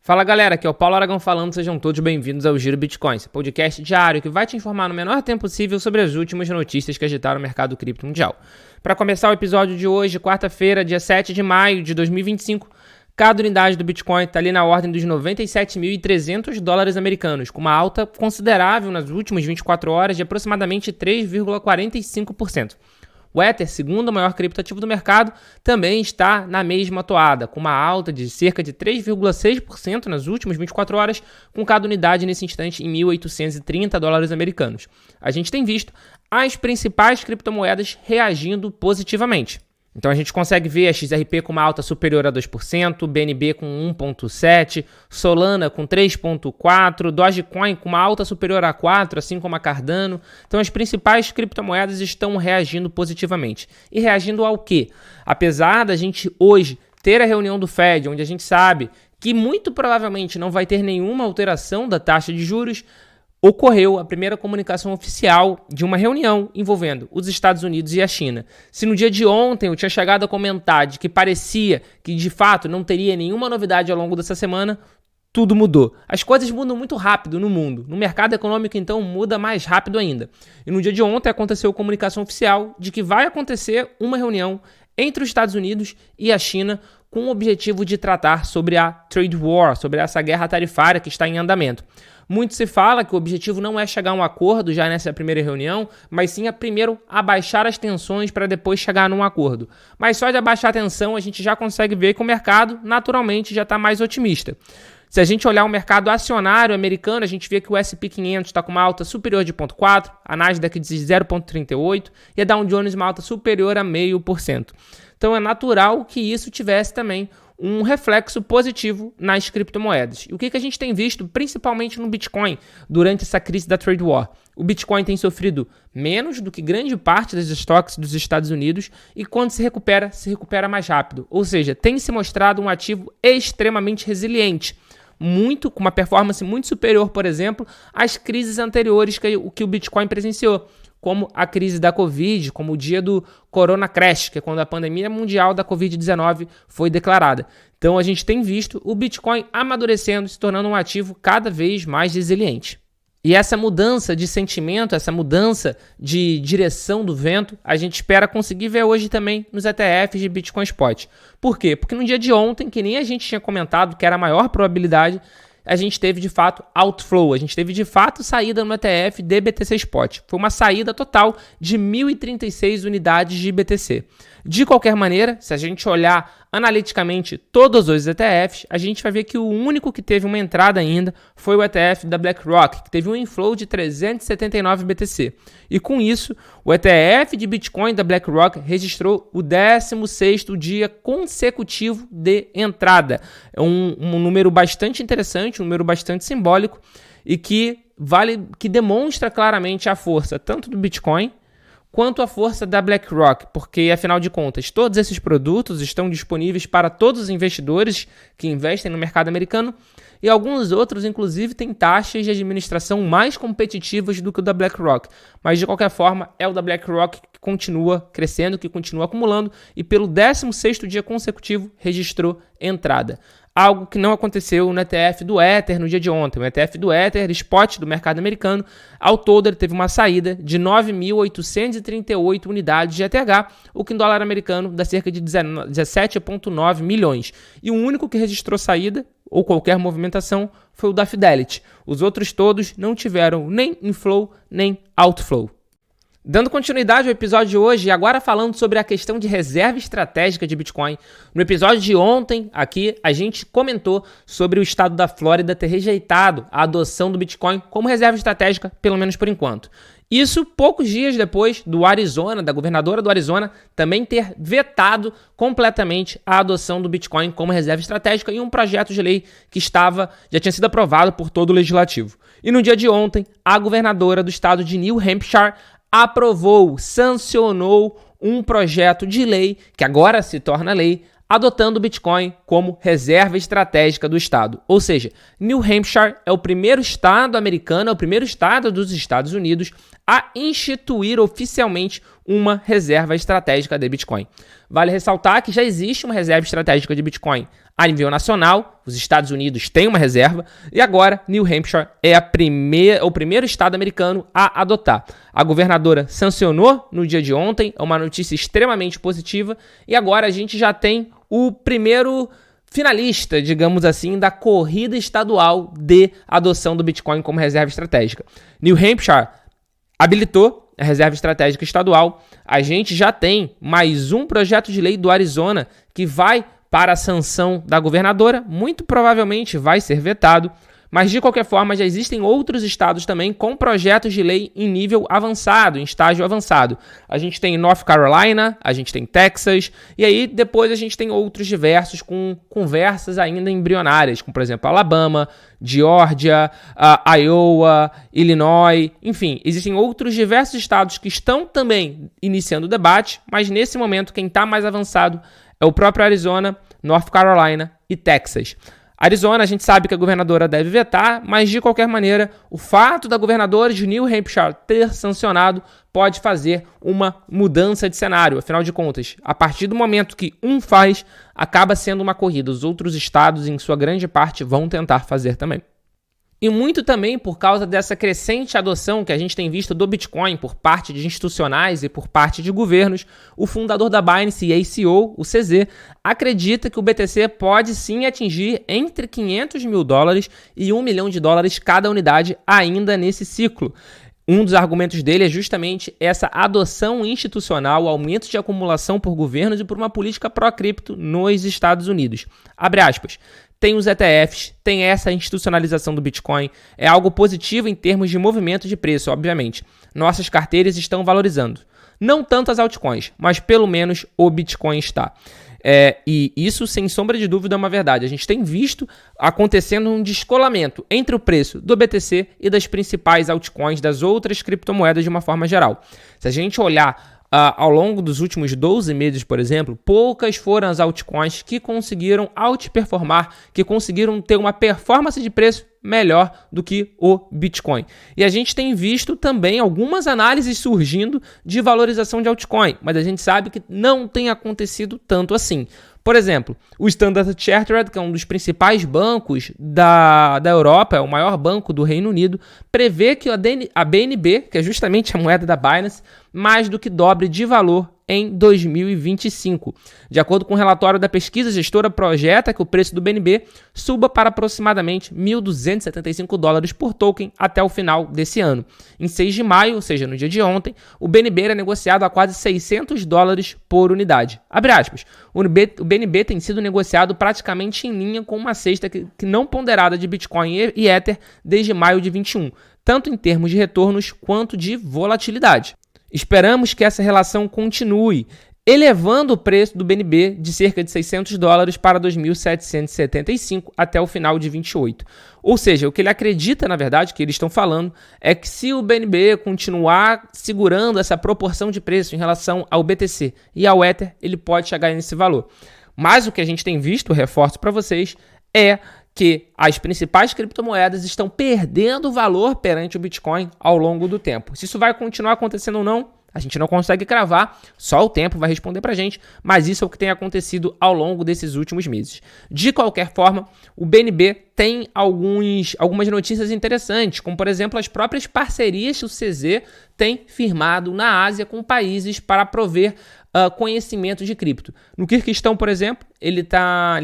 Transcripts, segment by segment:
Fala galera, aqui é o Paulo Aragão falando, sejam todos bem-vindos ao Giro Bitcoin, esse podcast diário que vai te informar no menor tempo possível sobre as últimas notícias que agitaram o mercado cripto mundial. Para começar o episódio de hoje, quarta-feira, dia 7 de maio de 2025, cada unidade do Bitcoin está ali na ordem dos 97.300 dólares americanos, com uma alta considerável nas últimas 24 horas de aproximadamente 3,45%. O Ether, segundo maior criptoativo do mercado, também está na mesma toada, com uma alta de cerca de 3,6% nas últimas 24 horas, com cada unidade nesse instante em 1.830 dólares americanos. A gente tem visto as principais criptomoedas reagindo positivamente. Então a gente consegue ver a XRP com uma alta superior a 2%, BNB com 1,7%, Solana com 3,4%, Dogecoin com uma alta superior a 4%, assim como a Cardano. Então as principais criptomoedas estão reagindo positivamente. E reagindo ao quê? Apesar da gente hoje ter a reunião do Fed, onde a gente sabe que muito provavelmente não vai ter nenhuma alteração da taxa de juros, ocorreu a primeira comunicação oficial de uma reunião envolvendo os Estados Unidos e a China. Se no dia de ontem eu tinha chegado a comentar de que parecia que de fato não teria nenhuma novidade ao longo dessa semana, tudo mudou. As coisas mudam muito rápido no mundo. No mercado econômico, então, muda mais rápido ainda. E no dia de ontem aconteceu a comunicação oficial de que vai acontecer uma reunião entre os Estados Unidos e a China com o objetivo de tratar sobre a trade war, sobre essa guerra tarifária que está em andamento. Muito se fala que o objetivo não é chegar a um acordo já nessa primeira reunião, mas sim primeiro abaixar as tensões para depois chegar num acordo. Mas só de abaixar a tensão a gente já consegue ver que o mercado naturalmente já está mais otimista. Se a gente olhar o mercado acionário americano, a gente vê que o S&P 500 está com uma alta superior de 0,4%, a Nasdaq de 0,38% e a Dow Jones uma alta superior a 0,5%. Então é natural que isso tivesse também um reflexo positivo nas criptomoedas. E o que a gente tem visto, principalmente no Bitcoin, durante essa crise da trade war? O Bitcoin tem sofrido menos do que grande parte das estoques dos Estados Unidos e quando se recupera mais rápido. Ou seja, tem se mostrado um ativo extremamente resiliente, com uma performance muito superior, por exemplo, às crises anteriores que o Bitcoin presenciou, como a crise da Covid, como o dia do Corona Crash, que é quando a pandemia mundial da Covid-19 foi declarada. Então a gente tem visto o Bitcoin amadurecendo, se tornando um ativo cada vez mais resiliente. E essa mudança de sentimento, essa mudança de direção do vento, a gente espera conseguir ver hoje também nos ETFs de Bitcoin Spot. Por quê? Porque no dia de ontem, que nem a gente tinha comentado que era a maior probabilidade, a gente teve de fato outflow, a gente teve de fato saída no ETF de BTC Spot. Foi uma saída total de 1.036 unidades de BTC. De qualquer maneira, se a gente olhar analiticamente todos os ETFs, a gente vai ver que o único que teve uma entrada ainda foi o ETF da BlackRock, que teve um inflow de 379 BTC. E com isso, o ETF de Bitcoin da BlackRock registrou o 16º dia consecutivo de entrada. É um número bastante interessante, um número bastante simbólico e que demonstra claramente a força tanto do Bitcoin quanto a força da BlackRock, porque, afinal de contas, todos esses produtos estão disponíveis para todos os investidores que investem no mercado americano e alguns outros, inclusive, têm taxas de administração mais competitivas do que o da BlackRock. Mas, de qualquer forma, é o da BlackRock que continua crescendo, que continua acumulando e, pelo 16º dia consecutivo, registrou entrada. Algo que não aconteceu no ETF do Ether no dia de ontem. O ETF do Ether, Spot do mercado americano, ao todo ele teve uma saída de 9.838 unidades de ETH, o que em dólar americano dá cerca de 17,9 milhões. E o único que registrou saída, ou qualquer movimentação, foi o da Fidelity. Os outros todos não tiveram nem inflow, nem outflow. Dando continuidade ao episódio de hoje, e agora falando sobre a questão de reserva estratégica de Bitcoin. No episódio de ontem, aqui, a gente comentou sobre o estado da Flórida ter rejeitado a adoção do Bitcoin como reserva estratégica, pelo menos por enquanto. Isso poucos dias depois do Arizona, da governadora do Arizona, também ter vetado completamente a adoção do Bitcoin como reserva estratégica em um projeto de lei que já tinha sido aprovado por todo o legislativo. E no dia de ontem, a governadora do estado de New Hampshire sancionou um projeto de lei, que agora se torna lei, adotando o Bitcoin como reserva estratégica do estado. Ou seja, New Hampshire é o primeiro estado americano, é o primeiro estado dos Estados Unidos a instituir oficialmente uma reserva estratégica de Bitcoin. Vale ressaltar que já existe uma reserva estratégica de Bitcoin A nível nacional, os Estados Unidos têm uma reserva e agora New Hampshire é o primeiro estado americano a adotar. A governadora sancionou no dia de ontem, é uma notícia extremamente positiva, e agora a gente já tem o primeiro finalista, digamos assim, da corrida estadual de adoção do Bitcoin como reserva estratégica. New Hampshire habilitou a reserva estratégica estadual. A gente já tem mais um projeto de lei do Arizona que vai para a sanção da governadora, muito provavelmente vai ser vetado, mas de qualquer forma já existem outros estados também com projetos de lei em nível avançado, em estágio avançado. A gente tem North Carolina, a gente tem Texas, e aí depois a gente tem outros diversos com conversas ainda embrionárias, como por exemplo Alabama, Geórgia, Iowa, Illinois, enfim, existem outros diversos estados que estão também iniciando o debate, mas nesse momento quem está mais avançado é o próprio Arizona, North Carolina e Texas. Arizona, a gente sabe que a governadora deve vetar, mas de qualquer maneira, o fato da governadora de New Hampshire ter sancionado pode fazer uma mudança de cenário. Afinal de contas, a partir do momento que um faz, acaba sendo uma corrida. Os outros estados, em sua grande parte, vão tentar fazer também. E muito também por causa dessa crescente adoção que a gente tem visto do Bitcoin por parte de institucionais e por parte de governos, o fundador da Binance e ACO, o CZ, acredita que o BTC pode sim atingir entre $500 mil e $1 milhão cada unidade ainda nesse ciclo. Um dos argumentos dele é justamente essa adoção institucional, o aumento de acumulação por governos e por uma política pró-cripto nos Estados Unidos. Abre aspas. Tem os ETFs, tem essa institucionalização do Bitcoin, é algo positivo em termos de movimento de preço, obviamente. Nossas carteiras estão valorizando. Não tanto as altcoins, mas pelo menos o Bitcoin está. E isso, sem sombra de dúvida, é uma verdade. A gente tem visto acontecendo um descolamento entre o preço do BTC e das principais altcoins, das outras criptomoedas de uma forma geral. Se a gente olhar ao longo dos últimos 12 meses, por exemplo, poucas foram as altcoins que conseguiram outperformar, que conseguiram ter uma performance de preço melhor do que o Bitcoin. E a gente tem visto também algumas análises surgindo de valorização de altcoin, mas a gente sabe que não tem acontecido tanto assim. Por exemplo, o Standard Chartered, que é um dos principais bancos da Europa, é o maior banco do Reino Unido, prevê que a BNB, que é justamente a moeda da Binance, mais do que dobre de valor em 2025. De acordo com o relatório da pesquisa, a gestora projeta que o preço do BNB suba para aproximadamente $1.275 por token até o final desse ano. Em 6 de maio, ou seja, no dia de ontem, o BNB era negociado a quase $600 por unidade. Abre aspas. O BNB tem sido negociado praticamente em linha com uma cesta que não ponderada de Bitcoin e Ether desde maio de 21, tanto em termos de retornos quanto de volatilidade. Esperamos que essa relação continue, elevando o preço do BNB de cerca de $600 para 2.775 até o final de 28. Ou seja, o que ele acredita, na verdade, que eles estão falando, é que se o BNB continuar segurando essa proporção de preço em relação ao BTC e ao Ether, ele pode chegar nesse valor. Mas o que a gente tem visto, reforço para vocês, é que as principais criptomoedas estão perdendo valor perante o Bitcoin ao longo do tempo. Se isso vai continuar acontecendo ou não, a gente não consegue cravar, só o tempo vai responder pra gente, mas isso é o que tem acontecido ao longo desses últimos meses. De qualquer forma, o BNB tem algumas notícias interessantes, como por exemplo as próprias parcerias que o CZ tem firmado na Ásia com países para prover conhecimento de cripto. No Kirguistão, por exemplo, ele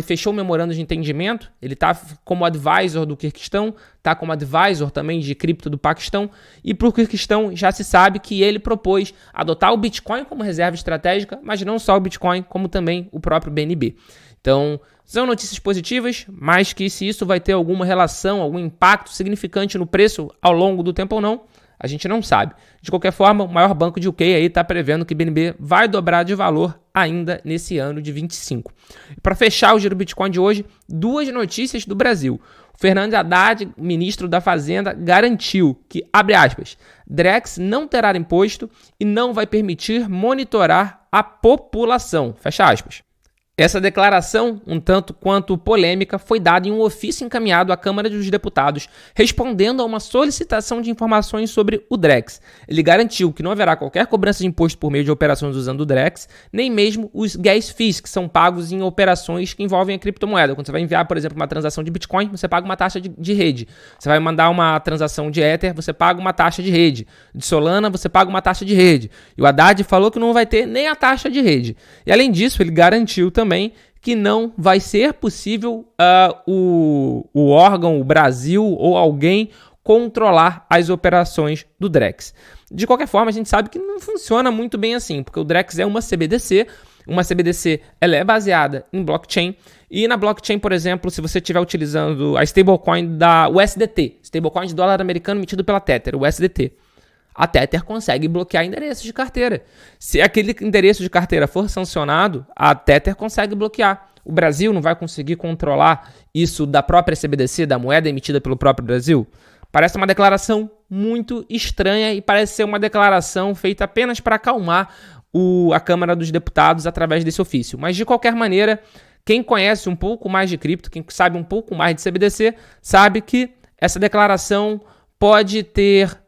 fechou um memorando de entendimento, ele está como advisor do Kirguistão, está como advisor também de cripto do Paquistão, e para o Kirguistão já se sabe que ele propôs adotar o Bitcoin como reserva estratégica, mas não só o Bitcoin, como também o próprio BNB. Então, são notícias positivas, mas que se isso vai ter alguma relação, algum impacto significante no preço ao longo do tempo ou não, a gente não sabe. De qualquer forma, o maior banco de UK aí está prevendo que BNB vai dobrar de valor ainda nesse ano de 25. Para fechar o Giro Bitcoin de hoje, 2 notícias do Brasil. O Fernando Haddad, ministro da Fazenda, garantiu que, abre aspas, Drex não terá imposto e não vai permitir monitorar a população, fecha aspas. Essa declaração, um tanto quanto polêmica, foi dada em um ofício encaminhado à Câmara dos Deputados, respondendo a uma solicitação de informações sobre o Drex. Ele garantiu que não haverá qualquer cobrança de imposto por meio de operações usando o Drex, nem mesmo os gas fees, que são pagos em operações que envolvem a criptomoeda. Quando você vai enviar, por exemplo, uma transação de Bitcoin, você paga uma taxa de rede. Você vai mandar uma transação de Ether, você paga uma taxa de rede. De Solana, você paga uma taxa de rede. E o Haddad falou que não vai ter nem a taxa de rede. E além disso, ele garantiu também que não vai ser possível o órgão, o Brasil ou alguém controlar as operações do Drex. De qualquer forma, a gente sabe que não funciona muito bem assim, porque o Drex é uma CBDC. Uma CBDC ela é baseada em blockchain. E na blockchain, por exemplo, se você estiver utilizando a stablecoin da USDT, stablecoin de dólar americano emitido pela Tether, o USDT, a Tether consegue bloquear endereços de carteira. Se aquele endereço de carteira for sancionado, a Tether consegue bloquear. O Brasil não vai conseguir controlar isso da própria CBDC, da moeda emitida pelo próprio Brasil? Parece uma declaração muito estranha e parece ser uma declaração feita apenas para acalmar a Câmara dos Deputados através desse ofício. Mas, de qualquer maneira, quem conhece um pouco mais de cripto, quem sabe um pouco mais de CBDC, sabe que essa declaração pode ter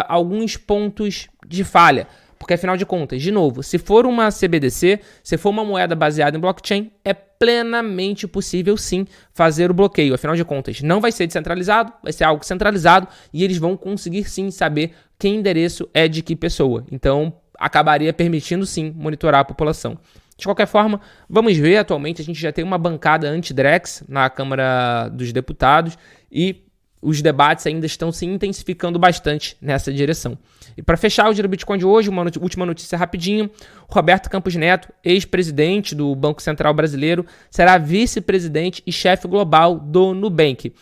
alguns pontos de falha, porque afinal de contas, de novo, se for uma CBDC, se for uma moeda baseada em blockchain, é plenamente possível sim fazer o bloqueio. Afinal de contas, não vai ser descentralizado, vai ser algo centralizado e eles vão conseguir sim saber que endereço é de que pessoa. Então, acabaria permitindo sim monitorar a população. De qualquer forma, vamos ver, atualmente a gente já tem uma bancada anti-Drex na Câmara dos Deputados e os debates ainda estão se intensificando bastante nessa direção. E para fechar o Giro Bitcoin de hoje, uma última notícia rapidinho. O Roberto Campos Neto, ex-presidente do Banco Central Brasileiro, será vice-presidente e chefe global do Nubank.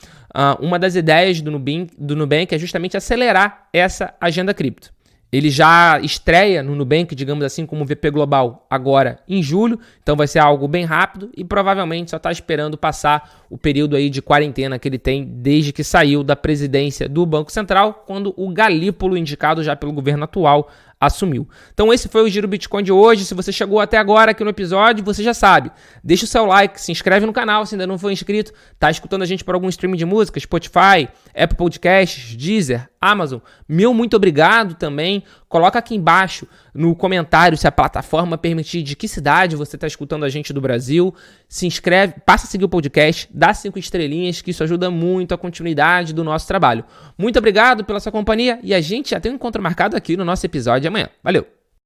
Uma das ideias do Nubank é justamente acelerar essa agenda cripto. Ele já estreia no Nubank, digamos assim, como VP Global agora em julho, então vai ser algo bem rápido e provavelmente só está esperando passar o período aí de quarentena que ele tem desde que saiu da presidência do Banco Central, quando o Galípolo, indicado já pelo governo atual, assumiu. Então esse foi o Giro Bitcoin de hoje. Se você chegou até agora aqui no episódio, você já sabe. Deixa o seu like, se inscreve no canal se ainda não for inscrito. Tá escutando a gente por algum streaming de música, Spotify, Apple Podcasts, Deezer, Amazon. Muito obrigado também. Coloca aqui embaixo no comentário se a plataforma permitir de que cidade você está escutando a gente do Brasil. Se inscreve, passa a seguir o podcast, dá 5 estrelinhas, que isso ajuda muito a continuidade do nosso trabalho. Muito obrigado pela sua companhia e a gente já tem um encontro marcado aqui no nosso episódio de amanhã. Valeu!